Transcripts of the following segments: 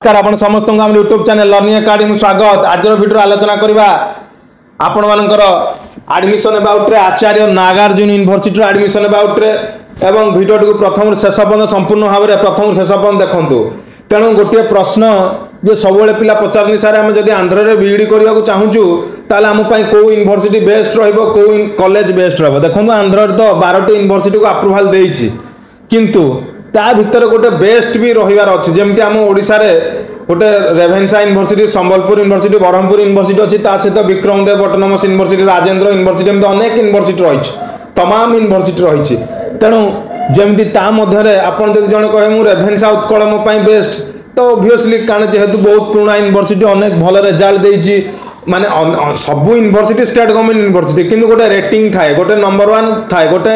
नमस्कार आपण समस्त आम यूट्यूब चैनल लर्निंग एकेडमी स्वागत। आज वीडियो आलोचना करबा आपण मानकर एडमिशन अबाउट रे आचार्य नागार्जुन यूनिवर्सिटी एडमिशन अबाउट रे एवं वीडियो को प्रथम शेष पर्यंत संपूर्ण भाव में प्रथम शेष पर्यंत देखंतु। तेणु गोटे प्रश्न जे सब पिला पचारनी सारे आम जब आंध्र रे बीईडी करबा को चाहूचु ताले आम पई को यूनिवर्सिटी बेस्ट रहबो को कॉलेज बेस्ट रहबो। देखंतु आंध्र रे तो 12टी यूनिवर्सिटी को अप्रूवल देइछि किंतु ता भितर गोटे बेस्ट भी रहिबार अछि। जेमति आम ओडिसा रे गोटे Ravenshaw university, Sambalpur university, Berhampur university अच्छी सहित Vikramdev autonomous university, Rajendra university एमती अनेक यूनिवर्सिटी रही तमाम यूनिवर्सिटी रही। तेणु जमी तामध्य आपड़ जब जन कहे मुझे रेभेन्सा उत्कल मो बेस्ट तो ओबियसली कारण जेहेतु बहुत पुराना यूनिवर्सिटी अनेक भल रिजल्ट देती माने सब यूनिवर्सिटी स्टेट गवर्नमेंट यूनिवर्सिटी किंतु गोटे रेटिंग थाए, गोटे नंबर 1 थाए, गोटे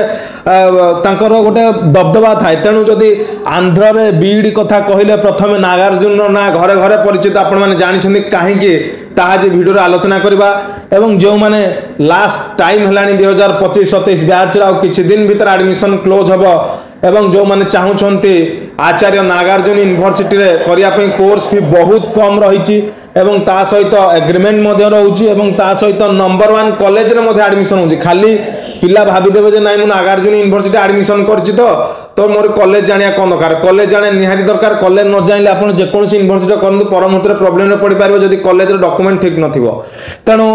गोटे दबदबा थाए। तेणु जदि आंध्र रे बीईडी कथा कहले प्रथम नागार्जुन ना घरे घरे परिचित आपण माने जानिछन्ती काहेकि ताहा भिडियो आलोचना करबा एवं जो माने लास्ट टाइम हलानी 2025-27 बैच रा किछि दिन भीतर एडमिशन क्लोज हबो एवं जो माने चाहूछन्ती आचार्य नागार्जुन यूनिवर्सिटी रे करिया पई कोर्स फी बहुत कम रहिछि एवं ता सहित एग्रीमेंट मध्य रहउछि एवं ता सहित नंबर 1 कॉलेज रे मध्य एडमिशन होछि। खाली पिला भाबी देबे जे नाइ मु नागार्जुन यूनिवर्सिटी एडमिशन करछि तो मोर कॉलेज जानिया कोन दरकार, कॉलेज जाने निहाती दरकार। कॉलेज न जानिले आपण जे कोनसी यूनिवर्सिटी करंतु परमुहूर्त रे प्रॉब्लम रे पड़ी पारिबो जदि कॉलेज रे डॉक्यूमेंट ठीक नथिबो। तेणु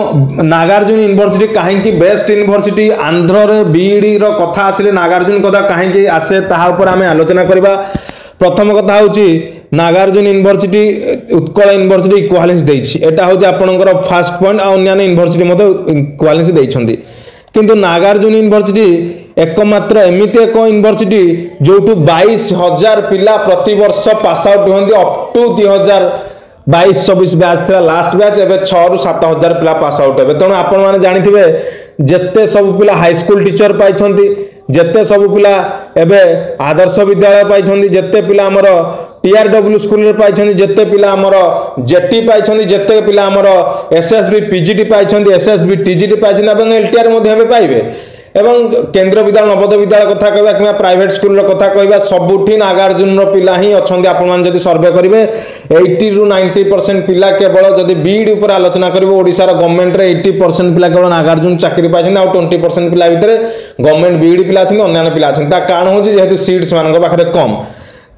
नागार्जुन यूनिवर्सिटी काहेकि बेस्ट यूनिवर्सिटी आंध्र रे बीईडी रो कथा आसिले नागार्जुन कथा काहेकि आसे ताहा ऊपर आमे आलोचना करबा। प्रथम कथा होची Nagarjuna university Utkal university equivalence देइछि, एटा होची आपनकर फर्स्ट पॉइंट। आ अन्य यूनिवर्सिटी मते इक्वालेंस देइछन्ती किंतु नागार्जुन यूनिवर्सिटी एकमात्र एमिति एक यूनिवर्सिटी जोटू 22,000 पिला प्रति वर्ष पास आउट होंदी अप टू 2022-24 बैच था लास्ट बैच। एबे 6 ରୁ 7,000 पिला पास आउट हेबे। तेणु आपण माने जानिथिबे जेते सब पिला हाई स्कूल टीचर पाइछन्ती, जेते सब पिला एबे आदर्श विद्यालय पाइछन्ती, जेते पिला हमर टीआरडब्ल्यू स्कूल रे पाइछन्ती, जेते पिला हमर जेटी पाइछन्ती, जेते पिला हमर एसएसबी पीजीटी पाइछन्ती, एसएसबी टीजीटी पाइछन्ती एवं एलटीआर मध्ये हेबे पाइबे। एवं केंद्र विद्यालय नवोदय विद्यालय कथा कहबा कि प्राइवेट स्कूल रो कथा कहबा सबुठी नागार्जुन रो पिला ही अछन्ती। आपण मान जदि सर्वे करिवे 80 ରୁ 90% पिला केवल जदि बीईडी ऊपर आलोचना करिवे ओडिसा रो गवर्नमेंट रे 80% पिला केवल नागार्जुन चाकरी पाइछन्ती आ 20% पिला भितरे गवर्नमेंट बीईडी पिला अछन्ती, अन्य पिला अछन्ती। ता कारण होची जेहेतु सीट्स मानक पाखरे कम।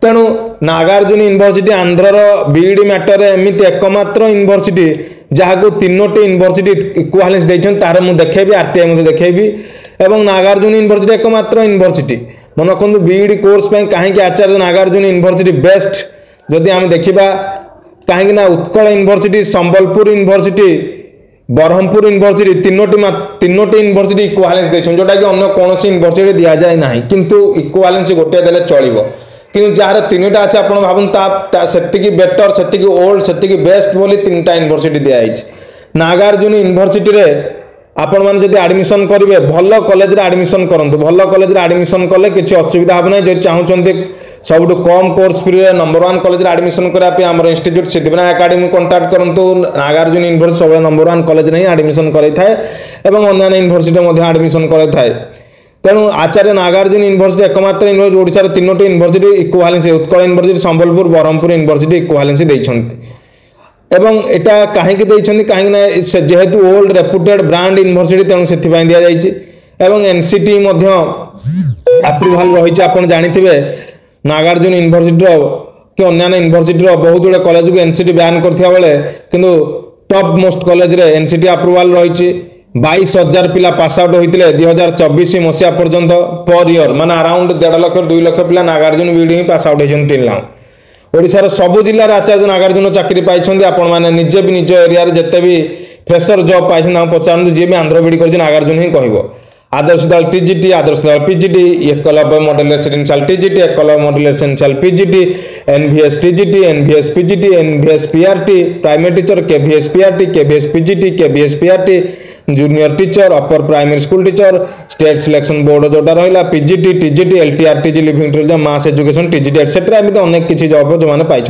तेणु Nagarjuna university Andhra BEd matter रे एमिति एकमात्र यूनिवर्सिटी जहाको 3टी यूनिवर्सिटी इक्वालेंस देछन तार मु देखेबी, आरटीआई मु देखेबी। एवं नागार्जुन यूनिवर्सिटी एकमात्र यूनिवर्सिटी मन रखु बीईडी कोर्स पे कहीं आचार्य नागार्जुन यूनिवर्सिटी बेस्ट जदि आम देखा कहीं Utkal university, Sambalpur university, Berhampur university तीनोटी यूनिवर्सिटी इक्वालेंस देछन जोटा कि अन्य कौन यूनिवर्सिटी दिया जाए ना किंतु इक्वालेंस गोटे देले चलिबो। किंतु जार 3टा अच्छे आप भावुन से बेटर से ओल्ड से बेस्ट बोली 3टा यूनिवर्सिटी दिखाई। नागार्जुन यूनिवर्सिटी रे आपण मान जदि एडमिशन करेंगे भल कॉलेज रे एडमिशन करंतु। भल कॉलेज रे एडमिशन कले किसी असुविधा हम ना जो चाहते सब कम कोर्स फ्री नंबर 1 कॉलेज रे एडमिशन कराया आम इंस्टीट्यूट सिद्धिविनायक एकेडमी कांटेक्ट करंतु। नागार्जुन यूनिवर्सिटी सब नंबर 1 कॉलेज रे एडमिशन कराए एवं अन्य यूनिवर्सिटी एडमिशन कराए। तेणु आचार्य नागार्जुन यूनिवर्सिटी एकमात्र यूनिवर्सिटी ओडिसा रे 3टी university equivalence Utkal university, Sambalpur, Berhampur university equivalence देइछन्ति। एवं एटा काहेकि देइछन्ति काहेकि ना जेहेतु ओल्ड रेपुटेड ब्रांड यूनिवर्सिटी तेणु सेथि पय दिया जाइछि। एवं एनसीटी मध्य अप्रूवल रहिछि। आपण जानिथिबे नागार्जुन यूनिवर्सिटी रो कि अन्य यूनिवर्सिटी रो बहुत गुडे कॉलेज को एनसीटी बैन करथिया बेले किंतु टॉप मोस्ट कॉलेज रे एनसीटी अप्रूवल रहिछि। 22,000 पिला पास आउट होइतिले 2024 मसिया पर्यंत पर ईयर माने अराउंड 1.5 लाख 2 लाख पिला नागार्जुन बीईडी ही पास आउट होइछन 3 लाख। ओडिसा सब जिल्ला रे आचार्य नागार्जुन चाकरी पाइछन्ती। आपण माने निजे भी निज एरिया रे जते भी फ्रेशर जॉब पाइछन ना पचारन जे भी आंध्र बीईडी करछि नागार्जुन ही कहबो। आदर्श दल टीजीटी, आदर्श दल PGT, Eklavya model residential TGT, Eklavya model residential PGT, NVS TGT, NVS PGT, NVS PRT, primary teacher KVS PRT, KVS PGT, KVS PRT, junior teacher, upper primary school teacher, state selection board जोटा रहा PGT, TGT, LTR TG, living tourism, mass education TGT etcetera एमती अनेक किसी job जो मैंने पाई।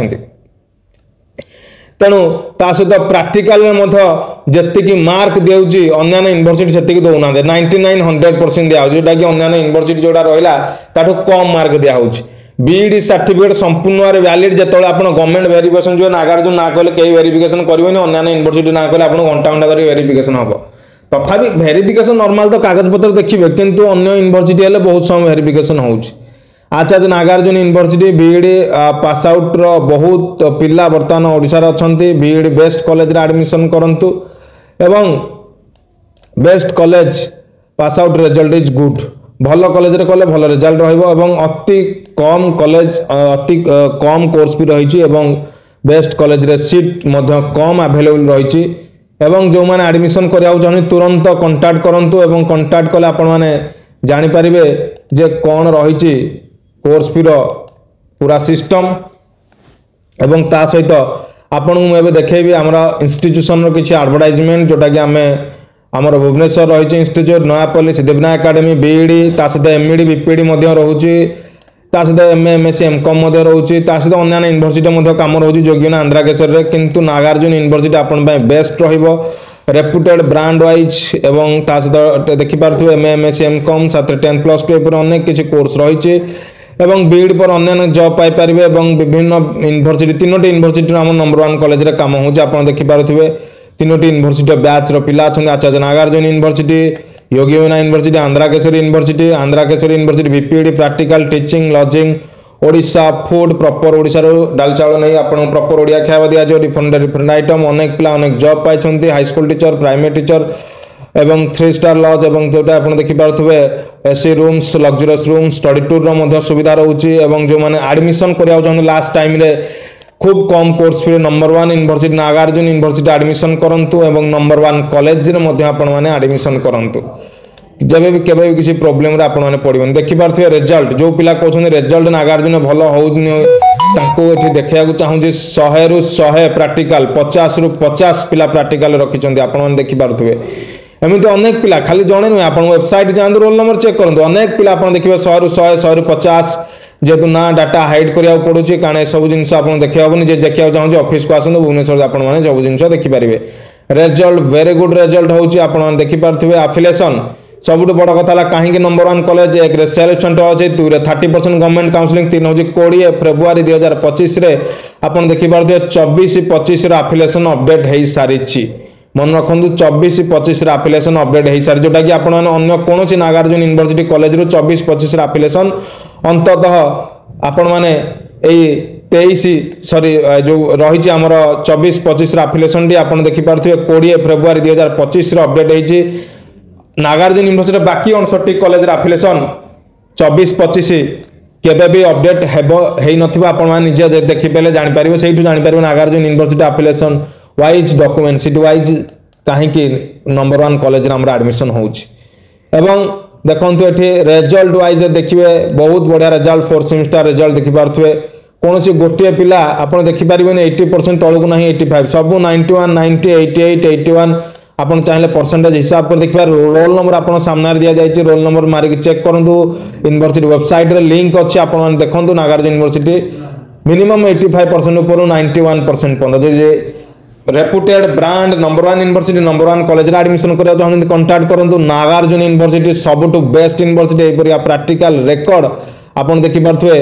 तेणु ता सहित प्राक्टिकल जी मार्क देउची अन्य यूनिवर्सिटी से दौना 99-100% दिया जोटा कि अन्य यूनिवर्सिटी जोटा रहा ताठू कम मार्क दिया बीईडी सर्टिफिकेट संपूर्ण भाव वैलिड जो आप गवर्नमेंट वेरिफिकेशन जो नागार्जुन ना कहले कई वेरिफिकेशन करेंगे अन्य यूनिवर्सिटी ना कहले आप घंटा घंटा धरी वेरिफिकेशन हम तथापि वेरिफिकेशन नॉर्मल तो कागज पत्र देखिए किंतु अन्य यूनिवर्सिटी हेले बहुत समय वेरिफिकेशन होउछि। Acharya Nagarjuna university BEd pass out रो बहुत पिला वर्तमान ओडिसा रे अछंती बीईडी बेस्ट कॉलेज रे एडमिशन करंतु एवं best college pass out result is good भल कॉलेज रे कले भल रिजल्ट रहइबो एवं अति कम कॉलेज अति कम कोर्स भी रहिछि एवं बेस्ट कॉलेज रे सीट मध्य कम अवेलेबल रहिछि एवं जो माने एडमिशन करिया चाहनी तुरंत कांटेक्ट करंतु एवं कांटेक्ट कले आपण माने जानि परिबे जे कोन रहिछि कोर्स फी पूरा सिस्टम एवं ता सहित आपण मुझे देखी आमर इंस्टीट्यूशन किसी एडवर्टाइजमेंट जोटा कि आम आमर भुवनेश्वर रही institute Nayapalli Siddhivinayak academy B.Ed ता सहित एमईडी बीपीडी रोचे ता सहित एमए एमएससी एमकॉम रोचे ता सहित अन्य यूनिवर्सिटी कम रोचे जोगिना आंध्रा केसर किंतु नागार्जुन यूनिवर्सिटी आपण बेस्ट रहिबो रेपुटेड ब्रांड वाइज एवं ता सहित देखिपारे एमए एमएससी एमकॉम साथ 10+2 अनेक किसी कोर्स रही एवं बीईडी पर अन्य जॉब पाई परिबे एवं विभिन्न यूनिवर्सिटी तीनोटी यूनिवर्सिटी आम नंबर 1 कॉलेज रे काम होउछ आपण देखि पारुथिबे तीनोटी यूनिवर्सिटी बैच रो पिला अछन आचार्य नागार्जुन यूनिवर्सिटी योगियोना university Andhra Kesari university BPEd practical teaching lodging Odisha food proper Odisha रो डाल चावल नै आपण प्रॉपर ओडिया खावा दिया जो डिफरेंट आइटम अनेक पिला अनेक जॉब पाइछंती high school teacher primary teacher एवं 3 स्टार लॉज एवं जोटा आपण देखि पारुथबे AC rooms luxurious room study tour रो मध्ये सुविधा रहउची एवं जो माने एडमिशन करिया चाहन लास्ट टाइम रे खूब कम course fee number 1 university Nagarjuna university admission करंतु एवं नंबर 1 कॉलेज रे मध्ये आपण माने एडमिशन करंतु जबे भी केबे भी किसी प्रॉब्लम रे आपण माने पडिबन देखि पारुथबे रिजल्ट जो पिला कहउछन रिजल्ट नागार्जुन भलो होउनी ताको एठी देखिया को चाहू जे 100 रु 100 प्रैक्टिकल 50 रु 50 पिला प्रैक्टिकल रखिचंती आपण माने देखि पारुथबे एमती अनेक पिला खाली जणे नुहे आप वेबसाइट जातु रोल नंबर चेक करूँ अनेक पिला आप देखिए 100 रु 100 100 रु 50 जेहेतु ना डाटा हाइड करा पड़ू कारण सब जिन देखा हेनी जे देखा चाहूँ ऑफिस को आसतु भुवनेश्वर आपने सब जिन देखिपारे रिजल्ट वेरी गुड रिजल्ट होची आप देखिपारे एफिलिएशन सबुठ बड़ कथा कहीं नंबर 1 कॉलेज एक सेल्फ सेंटर अच्छे 2 30% गवर्नमेंट काउंसलिंग 3 हूँ 20 फेब्रुआरी 2025 आप देखिपारे 24-25 एफिलिएशन अपडेट हो सारी मन रखु 24-25 एफिलिएशन अपडेट हो सारी जोटा कि आपण अन्य कौन नागार्जुन यूनिवर्सिटी कॉलेज रू 24-25 एफिलिएशन अंततः आपण मैंने 23 सॉरी जो रही आमर 24-25 एफिलिएशन टी आप देखिपारे 20 फेब्रुआरी 2025 अपडेट होती नागार्जुन यूनिवर्सिटी बाकी 59 कॉलेज एफिलिएशन 24-25 केबे भी अपडेट निजे देखिपारे जापर से जापर Nagarjuna university affiliation wise document seat wise कहीं नंबर 1 कॉलेज एडमिशन होउछि एवं देखंतु एठी रिजल्ट वाइज देखिए बहुत बढ़िया रिजल्ट 4 सेमेस्टर रिजल्ट देखि पारथुए कोनोसी गोटिए पिला आपण देखि पारिबेन 80% तळकु नाही 85 सब 91 90 88 81 आपण चाहिले परसेंटेज हिसाब कर देखिबा रोल नंबर आपण सामने दिया जायछि रोल नंबर मारि के चेक करंतु यूनिवर्सिटी वेबसाइट रे लिंक अछि आपण देखंतु नागार्जुन यूनिवर्सिटी मिनिमम 85% ऊपर 91% पंद जे reputed brand number 1 university number 1 college रे एडमिशन करिया चाहନ୍ତି कांटेक्ट करंतु नागार्जुन यूनिवर्सिटी सबटु बेस्ट यूनिवर्सिटी एपरिया प्रैक्टिकल रिकॉर्ड आपण देखि पारथुए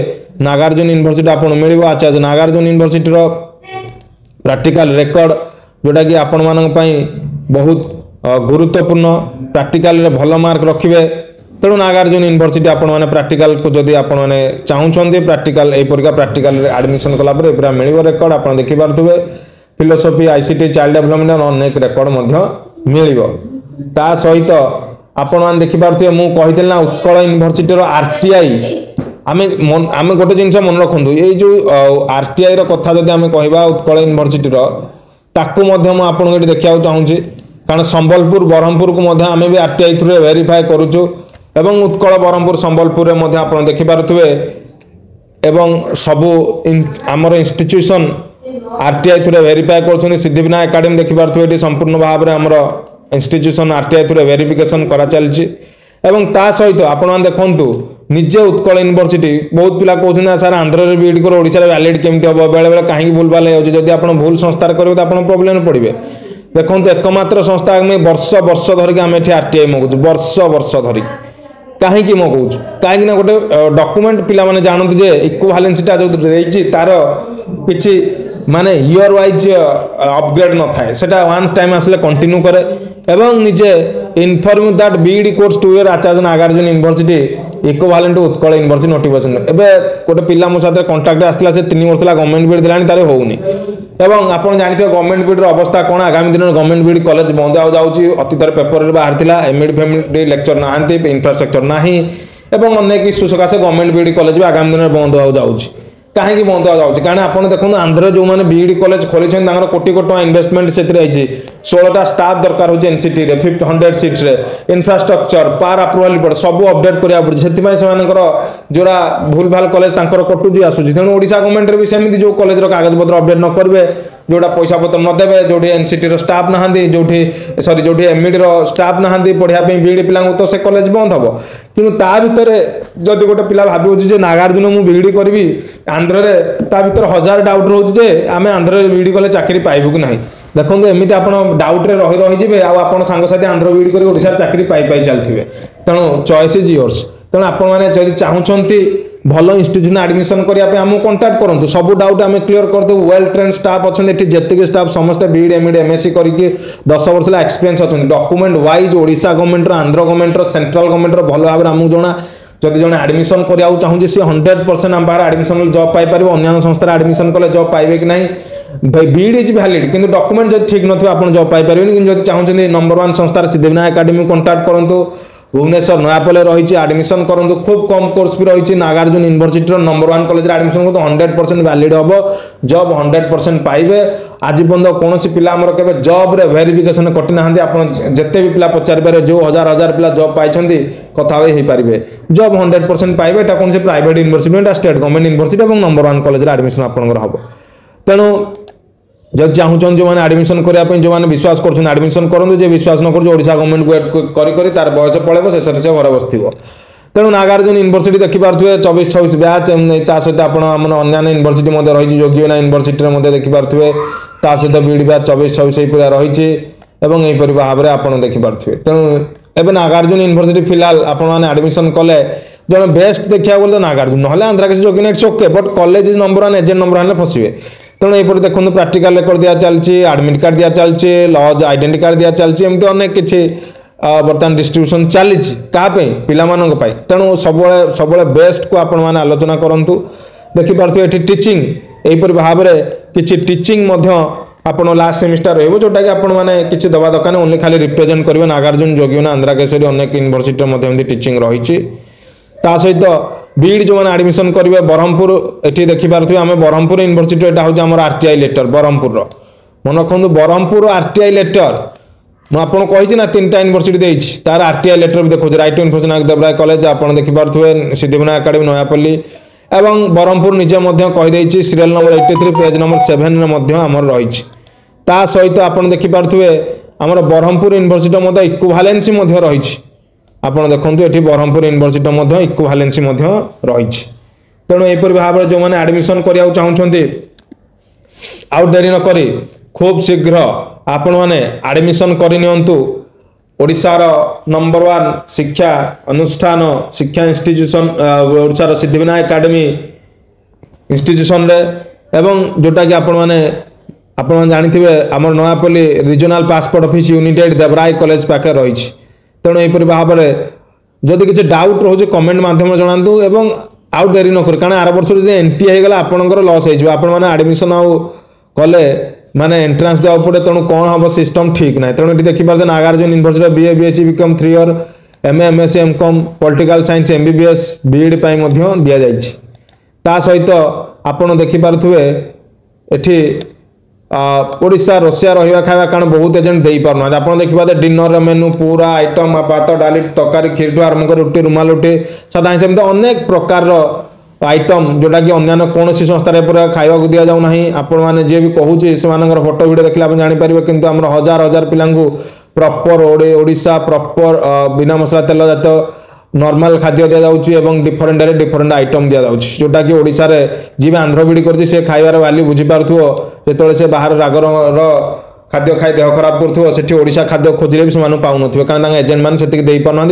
नागार्जुन यूनिवर्सिटी आपण मिलिबो आचार्य नागार्जुन यूनिवर्सिटी रो प्रैक्टिकल रिकॉर्ड जोटा कि आपण मानक पई बहुत गुरुत्वपूर्ण प्रैक्टिकल रे भलो मार्क रखिबे तेणु नागार्जुन यूनिवर्सिटी आपण माने प्रैक्टिकल को जदी आपण माने चाहुछन्ते प्रैक्टिकल एपरिका प्रैक्टिकल रे एडमिशन कला पर एपरिया मिलिबो रिकॉर्ड आपण देखि पारथुए फिलोसफी आईसीटी चाइल्ड डेवलपमेंट अनेक रेकर्ड मिलिबो ता सहित आपण मान देखि पारथि मु कहिदेल ना उत्कल यूनिवर्सिटी रो आरटीआई आमे गोटे जिंस मन रखंदु ए जो आरटीआई रो कथा जदी आमे कहबा उत्कल यूनिवर्सिटी रो ताकू मध्य मु आपण के देखिया चाहूची कारण संबलपुर बरहमपुर को मध्य आमे भी आरटीआई थ्रू वेरीफाई करूछु एवं उत्कल बरहमपुर संबलपुर रे मध्य आपण देखि पारथुवे एवं सबु हमर इंस्टीट्यूशन आरटीआई थ्रू वेरीफाई कर सिद्धिविनायक एकाडेमी देखिपारे संपूर्ण भाव में आमर इंस्टीट्यूशन आरटीआई थ्रू वेरिफिकेशन करा चलछि एवं ता सहित आपण देखंतु निजे उत्कल यूनिवर्सिटी बहुत पिला कहउछन सर आंध्र रे बीएड कर ओडिसा रे वैलिड केमति होबो बेले बेले काहे भूल भाल हो जदी आपण भूल संस्था करबे त आपण प्रॉब्लम पड़िबे देखंतु एकमात्र संस्था में वर्ष वर्ष धरि के हम एठी आरटीआई मगुछु वर्ष वर्ष धरि कहीं मो कौच कहीं गोटे डॉक्यूमेंट पिला माने जानते जे इक्विवेलेंसीटा जो देछि तार किछि माने ईयर वाइज अपग्रेड न थाए सेटा वन्स टाइम आसले कंटिन्यू करे एवं निजे inform that BEd course 2 year Acharya Nagarjuna university equivalent to Utkal university notification एबे गोटे पिला मो साथे कांटेक्ट आसला से 3 वर्ष ला गवर्नमेंट बीडी देलानी तारे होउनी एवं आपण जानिथिबे गवर्नमेंट बीडी रो अवस्था कोन आगामी दिन गवर्नमेंट बीडी कॉलेज बंद आ जाउची अतीतर पेपर रे बाहर थिला एमडी फैमिली लेक्चर नाहंती इंफ्रास्ट्रक्चर नाही एवं अनेक इश्यू सकासे गवर्नमेंट बीडी कॉलेज भी आगामी दिन बंद आ जाउची कहीं बंद आ जाउची कारण आपण देखुन आंध्र जो माने बीईडी कॉलेज खोली छन तांगर कोटी कोटी इन्वेस्टमेंट सेतिर आइची 16टा स्टाफ दरकार होचे एनसीटी रे 100 सीट्स रे इंफ्रास्ट्रक्चर पार अप्रूवल रिपोर्ट सब अपडेट करिया पड़ सेति पय सेमानकर जोरा भूल भाल कॉलेज तांकर कटुजी आसुची तेनु ओडिसा गवर्नमेंट रे भी सेमिति जो कॉलेज रो कागज पत्र अपडेट न करबे जोटा पैसा पत्र न देबे जोठी एनसीटी रो स्टाफ नहांदी जोठी सॉरी जोठी एमडी रो स्टाफ नहांदी पढिया पे बीईडी पिला तो से कॉलेज बंद हबो किंतु ता भितरे जदि गोटे पिला भाबी जे नागार्जुन मु बीईडी करबी आंध्र रे ता भितर हजार डाउट रहउछ जे आमे आंध्र रे बीईडी कले चाकरी पाइबु कि नाही देखो एमती आप डाउट रे रही रही आप सांगसाथी आंध्र बीईडी कर ओडिसा चाकरी पाई चलते तेणु चॉइस इज योर्स तेणु आप चाहूँगी भल इंस्टीट्यूशन एडमिशन करने आमको कंटाक्ट करूँ सब डाउट आम क्लीयर करदे वेल ट्रेन स्टाफ अच्छा जी स्टाफ समस्त बीईडी एमईडी एमएससी करके 10 वर्ष एक्सपीरियंस अच्छा document wise Odisha government Andhra government central government भल भाव आमको जना जदि जन एडमिशन करा चाहूँ सी 100% आम बाहर एडमिशन जॉब पाई अन्य संस्था एडमिशन कले जॉब पाइबे कि नहीं बीईडी इज वैलिड किंतु डॉक्यूमेंट जब ठीक नथिबा आपण जॉब पाई परबेनी कि जदि चाहूछन नंबर 1 संस्था सिद्धिविनायक एकेडमी कांटेक्ट करंतु भुवनेश्वर नयापल्ली रही एडमिशन करंतु खूब कम कोर्स भी रही Nagarjuna university number 1 college admission को 100% वैलिड हम जॉब 100% पाइबे आज पर्यंत कौन पिला के जॉब रे वेरिफिकेशन कटि ना जिते भी पिला पचारि पारे जो हजार हजार पिला जॉब पाई कथा हो पारे जॉब 100% पाइबे कौन private university state government university और नंबर 1 कॉलेज एडमिशन आपंकर हम तेणु जब चाहूँ जो मैंने एडमिशन करने जो मैंने विश्वास कर एडमिशन करूँ जे विश्वास न करा गवर्नमेंट को कर तार बयस पड़े शेष से घर बस तेणु नागार्जुन यूनिवर्सिटी देखिपे 24-26 बैच सहित अन्य यूनिवर्सिटी रही योगिना यूनिवर्सिटी देखिपे सहित बीईडी बैच 24-26 रही यहीपरि भाव में आप देखिपे तेणु एवं नागार्जुन यूनिवर्सिटी फिलहाल आपने एडमिशन कले जो बेस्ट देखा बोलते नागार्जुन ना आंध्रा किसी योगिना it's okay but college is number 1 agent number 1 फसवे तेणु ये देखो प्रैक्टिकल रेकर्ड दिया चलती एडमिट कार्ड दिया चलती लॉज आइडेंटिटी कार्ड दिया चलती एमती अनेक किसी बर्तमान डिस्ट्रीब्यूशन चली पाई तेणु सब बेस्ट को आपण मैंने आलोचना करूँ देखिपे ये टीचिंग यहीपरि भाव में किसी टीचिंग आप लास्ट सेमिस्टर रही जोटा कि आपण मैंने किसी दवा दरकार ओनली खाली रिप्रेजेंट करेंगे नागार्जुन योगिना आंध्रा केसरी अनेक यूनिवर्सिटी टीचिंग रही सहित बीईडी जो मैंने एडमिशन करेंगे ब्रह्मपुर ये देखिपे आम ब्रह्मपुर यूनिवर्सिटी यहाँ हूँ आम आरटीआई लेटर ब्रह्मपुर मन रखु ब्रह्मपुर आरटीआई लेटर मुझे कही ना 3टा यूनिवर्सिटी देती तार आरटीआई लेटर भी देखो right to information Devraya college आप देखिपे सिद्धिविनायक एकेडमी नयापल्ली एवं ब्रह्मपुर निजे कहीदे सीरियल नंबर 83 पेज नंबर 7 आमर रही सहित आप देखिपे आम ब्रह्मपुर यूनिवर्सिटी इक्विवेलेंसी रही आपड़ देखो ये ब्रह्मपुर यूनिवर्सिटी इक्विवेलेंसी रही तेणु यहीपरि भाव में जो मैंने एडमिशन करा चाहूँगी आउ डेरी नक खूब शीघ्र आपण मैंने एडमिशन करनियंतु ओडिशार नंबर 1 शिक्षा अनुष्ठान शिक्षा इंस्टीट्यूशन ओडिशार सिद्धिविनायक एकेडमी इंस्टीट्यूशन रे एवं जोटा कि आपण मैंने जानिथिबे हमर Nayapalli regional passport office united Devaraya college पाखे रही तेणु यहीपरि भाव में जदि किसी डाउट रोचे कमेंट मध्यम जनातु एवं आउ डेरी नक कारण आर वर्ष एंट्री होगला आपंकर लॉस हो एडमिशन आउ कले माने एंट्रांस देवा पड़े तेणु कौन हम सिस्टम ठीक ना तेणु ये देखिए Nagarjuna university BA BSc BCom 3 year MA MSc MCom political science MBBS BEd दि जा सहित आपड़ देखिपे एठी ओडिशा रशिया रहा खावा कारण बहुत एजेंट दे पारना आप देखिए डिनर मेनू पूरा आइटम भात डाली तरकारी खीर ठू आरंभ कर रुटी रुमाल रुटी सादा सेमती अनेक प्रकार आइटम जोटा कि अन्य कौन संस्था पूरा खावा दि जाऊना आपण मैंने जी भी कहूँ से फोटो वीडियो देखले आप जापर कि हजार हजार पिला प्रॉपर ओडिशा प्रॉपर बिना मसला तेल जात नॉर्मल खाद्य दि जाऊँगी डिफरेंट डिफरेंट आइटम दि जाऊँगी जोटा कि ओडिशा रे जी भी आंध्र बीडी कर खाइबार वाली बुझीपार जो से बाहर रागर खाद्य खाई देह खराब कर ओडिशा खाद्य खोजिले भी से पाऊन कारण एजेंट मैंने से पाना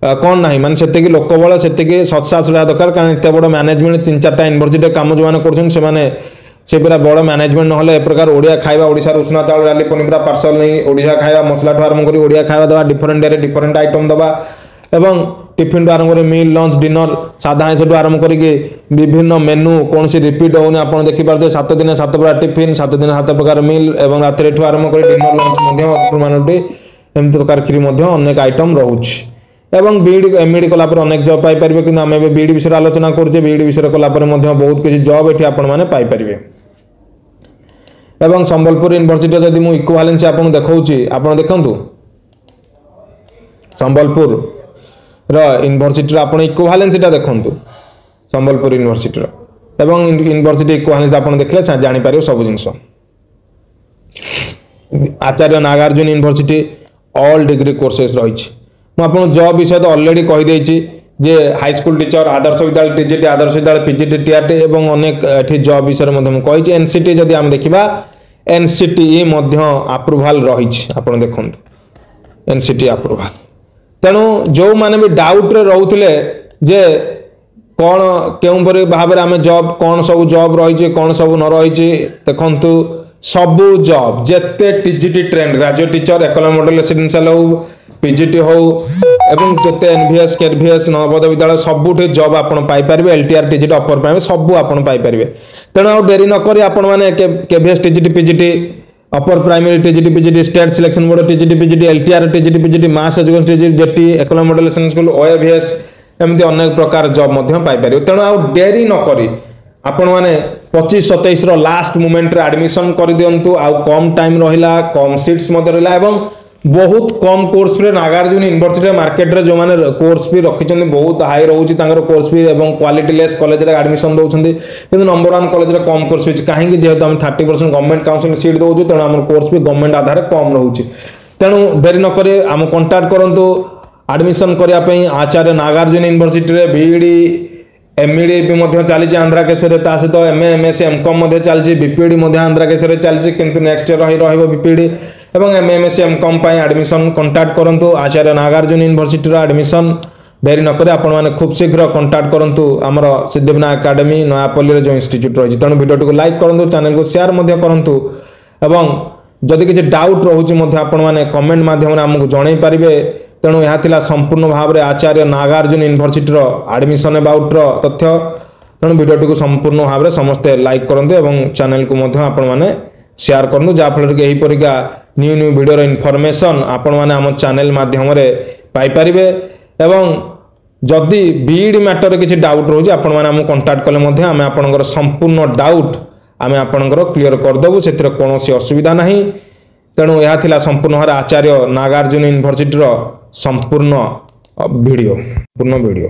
कौन ना माने से लोक बल से सत्साहस रहा दरकार कारण एत बड़ मैनेजमेंट 3-4टा यूनिवर्सिटी काम जो मैंने से पूरा बड़ मैनेजमेंट ना ए प्रकार ओडिया खाଇବା ओडिशा उष्णा चाउल डाली पनीपरा पार्सल नहीं ओडिशा खाଇବା मसला ठू आरंभ कर ओडिया खाଇବା दवा डिफरेंट डे डिफरेंट आइटम दवा एवं टिफिन टू आरंभ कर मिल लंच डिनर सादा आइस टू आरंभ करके विभिन्न मेनू कौन सी रिपीट होनी आप देखिपारे 7 दिन 7 प्रकार टिफिन 7 दिन 7 प्रकार मिल एवं रात ठू आरंभ कर डिनर लंच एमती प्रकार अनेक आइटम रोचे एवं बीईडी एमईडी कलापर अनेक जॉब पाई परिबे कि आम बीईडी विषय आलोचना करछे बीईडी विषय कलापर बहुत किसी जॉब एठी आपण माने पाई परिबे एवं संबलपुर यूनिवर्सिटी जदि मु इक्विवेलेंसी आपन देखौची आपण देखंतु संबलपुर रो यूनिवर्सिटी रो आपण इक्विवेलेंसी ता देखंतु संबलपुर यूनिवर्सिटी रो एवं यूनिवर्सिटी इक्विवेलेंसी आपण देखले जानि पारियो सब जिंस Acharya Nagarjuna university all degree courses रहिछि मु आपन जॉब विषय तो ऑलरेडी कहि देछि जे high school teacher Adarsha Vidyalaya TGT Adarsh Vidyalaya PGT TRT एवं अनेक एठी जॉब विषय मध्ये मु कहि एनसीटी जदि हम देखिबा एनसीटी मध्य अप्रूवल रहिछि आपण देखंतु एनसीटी अप्रूवल तेणु जो माने भी डाउट रे रहउथिले जे कौन केउं परि भाबरे आमे जॉब कौन सब जॉब रहिछि कौन सब न रहिछि देखंतु सबु जॉब जेते टीजीटी ट्रेंड ग्रेजुएट टीचर एकल मॉडल रेसिडेंशियल हो पीजीटी हो एवं जेते NVS KVS Navodaya Vidyalaya सबुठे job आपण पाई परिबे एलटीआर टीजीटी अपर प्राइमरी सबु आपण पाई परिबे तेणु आ डेरी न करी आपण माने KVS TGT PGT upper primary TGT PGT state selection board TGT PGT LTR TGT PGT मास एजुकेशन टीजीटी जेटी एकल मॉडल रेसिडेंशियल स्कूल ओएवीएस एमती अनेक प्रकार जॉब मध्य पाई परिबे तेणु आ डेरी न करी आपण माने 25-27 रो लास्ट मोमेंट रे एडमिशन कर दियंतु आ कम टाइम रहिला कम सीट्स मध्य रहिला एवं बहुत कम कोर्स पे नागार्जुन यूनिवर्सिटी मार्केट रे जो माने कोर्स भी रखिछन बहुत हाई रहउची तांगर कोर्स भी एवं क्वालिटी लेस कॉलेज रे एडमिशन दोउछन्ती किंतु नंबर 1 कॉलेज रे कम कोर्स भी काहेकि जेहेतु हम 30% गवर्नमेंट काउंसिल सीट दोउछु तेणु हमर कोर्स भी गवर्नमेंट आधार कम रहउची तेणु डेरी न करे हम कांटेक्ट करंतु एडमिशन करिया पई आचार्य नागार्जुन यूनिवर्सिटी रे बीईडी एमईडी भी मध्य चली आंध्रा केसरे ता सहित एमए एमएससी एमकॉम मध्य चलछि बीपीडी मध्य आंध्रा केसरे चलछि किंतु नेक्स्ट ईयर रहिबो बीपीडी एवं एमए एमएससी एमकॉम पई एडमिशन कांटेक्ट करंतु आचार्य नागार्जुन यूनिवर्सिटी रो एडमिशन देरी न करे आपण माने खूब शीघ्र कांटेक्ट करंतु हमर सिद्धिविनायक एकेडमी नयापल्ली रे जो इंस्टीट्यूट रहिछि तेणु वीडियो को लाइक करंतु चैनल को शेयर मध्य करंतु एवं जदि किछि डाउट रहउछि मध्य आपण माने कमेंट माध्यम रे हमकु जणाई परिबे तेणु यह थिला संपूर्ण भाव में आचार्य नागार्जुन यूनिवर्सिटी एडमिशन अबाउट तथ्य तेणु वीडियो को संपूर्ण भाव में समस्ते लाइक करते और चैनल को आपण मैंने शेयर करूँ जहाँफल कि यही परिका न्यू न्यू वीडियो इनफॉरमेशन आपण मैंने आम चैनल माध्यम पाइपर एवं जदि बीईडी मैटर किसी डाउट रोचे आपण मैंने कांटेक्ट कले आम आपंकर संपूर्ण डाउट आम आपंकर क्लीयर करदेबू से कौन असुविधा नहीं तेणु यह थिला संपूर्ण भाव आचार्य नागार्जुन यूनिवर्सिटी संपूर्ण वीडियो पूर्ण वीडियो